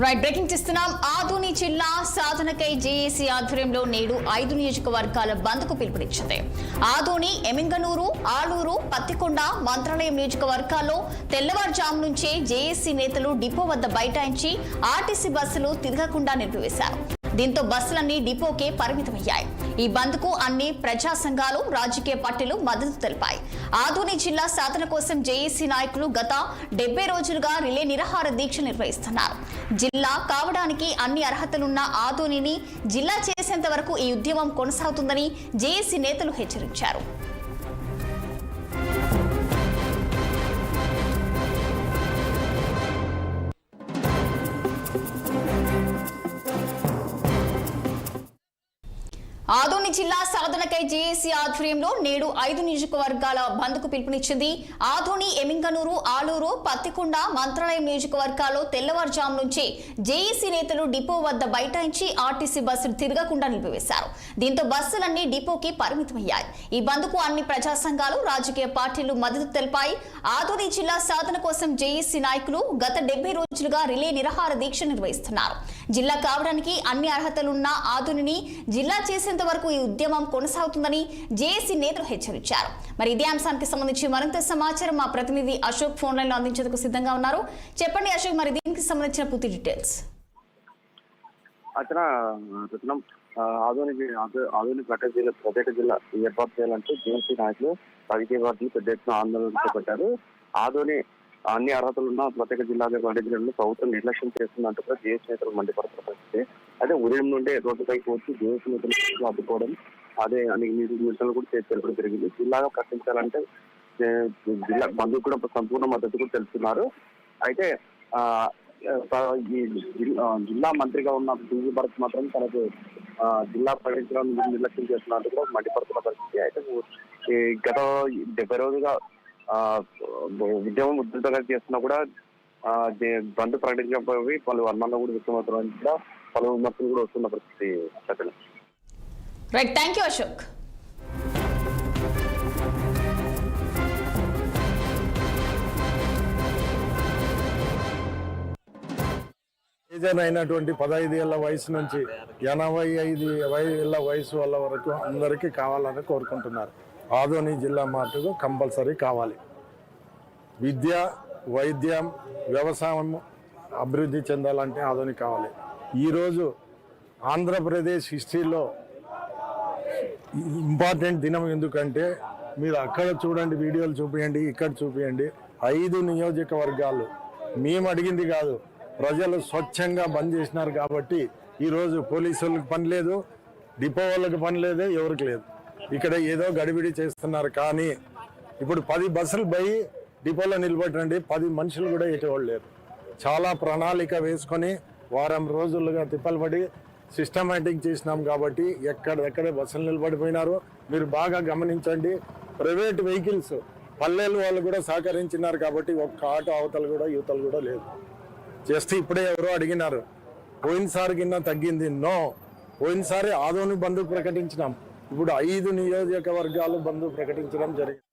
Right breaking చేస్తున్నాం. ఆదోని జిల్లా సాధనకై JAC ఆధ్వర్యంలో నేడు 5 నియోజకవర్గాల బంద్కు పిలుపునిచ్చింది. ఆదోని, ఎమింగనూరు, ఆలూరు, పత్తికొండ, మంత్రాలయం నియోజకవర్గాల్లో తెల్లవారుజాము నుంచే జేఏసీ నేతలు డిపో వద్ద బైఠాయించి ఆర్టీసీ బస్సులు తిరగకుండా నిలిపివేశారు. దీంతో బస్సులన్నీ డిపోకే పరిమితమయ్యాయి. ఈ బంద్కు అన్ని ప్రజా సంఘాలు, రాజకీయ పార్టీలు మద్దతు తెలిపాయి. ఆదోని జిల్లా సాధన కోసం జేఏసీ నాయకులు గత 70 రోజులుగా రిలే నిరాహార దీక్ష నిర్వహిస్తున్నారు. జిల్లా కావడానికి అన్ని అర్హతలున్న ఆదోనిని జిల్లా చేసేంత వరకు ఈ ఉద్యమం కొనసాగుతుందని జేఏసీ నేతలు హెచ్చరించారు. ఆదోని జిల్లా సాధనకై జేఏసీ ఆధ్వర్యంలో నేడు 5 నియోజకవర్గాల బంద్కు పిలుపునిచ్చింది. ఆదోని, ఎమింగనూరు, ఆలూరు, పత్తికొండ, మంత్రాలయం నియోజకవర్గాల్లో తెల్లవారుజాము నుంచి జేఏసీ నేతలు డిపో వద్ద బైఠాయించి ఆర్టీసీ బస్సులు తిరగకుండా నిలిపివేశారు. దీంతో బస్సులన్నీ డిపోకి పరిమితమయ్యాయి. ఈ బంద్కు అన్ని ప్రజా సంఘాలు, రాజకీయ పార్టీలు మద్దతు తెలిపాయి. ఆదోని జిల్లా సాధన కోసం జేఏసీ నాయకులు గత 70 రోజులుగా రిలే నిరాహార దీక్ష నిర్వహిస్తున్నారు. జిల్లా కావడానికి అన్ని అర్హతలున్న ఆదోనిని జిల్లా చేసేంత వరకు ఈ ఉద్యమం కొనసాగుతుందని జేఏసీ నేతలు హెచ్చరించారు. మరి ఇదే అంశానికి సంబంధించి మరింత సమాచారం మా ప్రతినిధి అశోక్ ఫోన్ లైన్ లో అందించేందుకు సిద్ధంగా ఉన్నారు. చెప్పండి అశోక్, మరి దీనికి సంబంధించిన పూర్తి డీటెయిల్స్. ఆదోని ప్రత్యేక జిల్లా ఏర్పాటు చేయాలంటూ జేఏసీ నాయకులు రాజకీయ పార్టీలు పెద్ద ఎత్తున ఆందోళన చేపట్టారు. ఆదోని అన్ని అర్హతలున్న ప్రత్యేక జిల్లాగా ప్రకటించడంలో ప్రభుత్వం నిర్లక్ష్యం చేస్తుందంటూ కూడా జేఏసీ నేతలు మండిపడుతున్న పరిస్థితి. అదే ఉదయం నుండే రోడ్డుపైకి వచ్చి జేఏసీ నేతలు అడ్డుకోవడం, అదే అనేక నిరసనలు కూడా చేర్చడం జరిగింది. జిల్లాగా ప్రకటించాలంటే జిల్లా బంధువులు కూడా సంపూర్ణ మద్దతు కూడా తెలుస్తున్నారు. అయితే ఈ జిల్లా మంత్రిగా ఉన్న టీజీ భరత్ మాత్రం తనకు జిల్లా ప్రకటించడం నిర్లక్ష్యం చేస్తున్నట్టు కూడా మండిపడుతున్న పరిస్థితి. అయితే గత 70 రోజులుగా ఉద్యమం ఉధృతంగా చేస్తున్నా కూడా బంద్ ప్రకటించకపోయి పలు వర్ణాల్లో కూడా వ్యక్తమవుతున్న కూడా పలు విమర్శలు కూడా వస్తున్న పరిస్థితి. Right, thank you Ashok. ఏజన్ అయినటువంటి 15 ఏళ్ల వయసు నుంచి 85 ఏళ్ల వయసు వాళ్ళ వరకు అందరికీ కావాలని కోరుకుంటున్నారు. ఆదోని జిల్లా మార్పుకు కంపల్సరీ కావాలి. విద్య, వైద్యం, వ్యవసాయం అభివృద్ధి చెందాలంటే ఆదోని కావాలి. ఈరోజు ఆంధ్రప్రదేశ్ హిస్టరీలో ఇంపార్టెంట్ దినం. ఎందుకంటే మీరు అక్కడ చూడండి, వీడియోలు చూపించండి, ఇక్కడ చూపించండి. 5 నియోజకవర్గాలు మేము అడిగింది కాదు, ప్రజలు స్వచ్ఛంగా బంద్ చేసినారు. కాబట్టి ఈరోజు పోలీసు వాళ్ళకి పని లేదు, డిపో వాళ్ళకి పని లేదు, ఎవరికి లేదు. ఇక్కడ ఏదో గడిబిడి చేస్తున్నారు. కానీ ఇప్పుడు 10 బస్సులు పోయి డిపోలో నిలబెట్టండి, 10 మనుషులు కూడా ఎటువంటి లేరు. చాలా ప్రణాళిక వేసుకొని వారం రోజులుగా తిప్పలు సిస్టమేటిక్ చేసినాం. కాబట్టి ఎక్కడెక్కడే బస్సులు నిలబడిపోయినారు. మీరు బాగా గమనించండి. ప్రైవేట్ వెహికల్స్ పల్లెలు వాళ్ళు కూడా సహకరించినారు. కాబట్టి ఒక్క ఆటో అవతలు కూడా యువతలు కూడా లేదు. జస్ట్ ఇప్పుడే ఎవరో అడిగినారు, పోయినసారి కింద తగ్గింది. నో, పోయినసారి ఆదోని బంద్ ప్రకటించినాం. ఇప్పుడు 5 నియోజకవర్గాలు బంద్ ప్రకటించడం జరిగింది.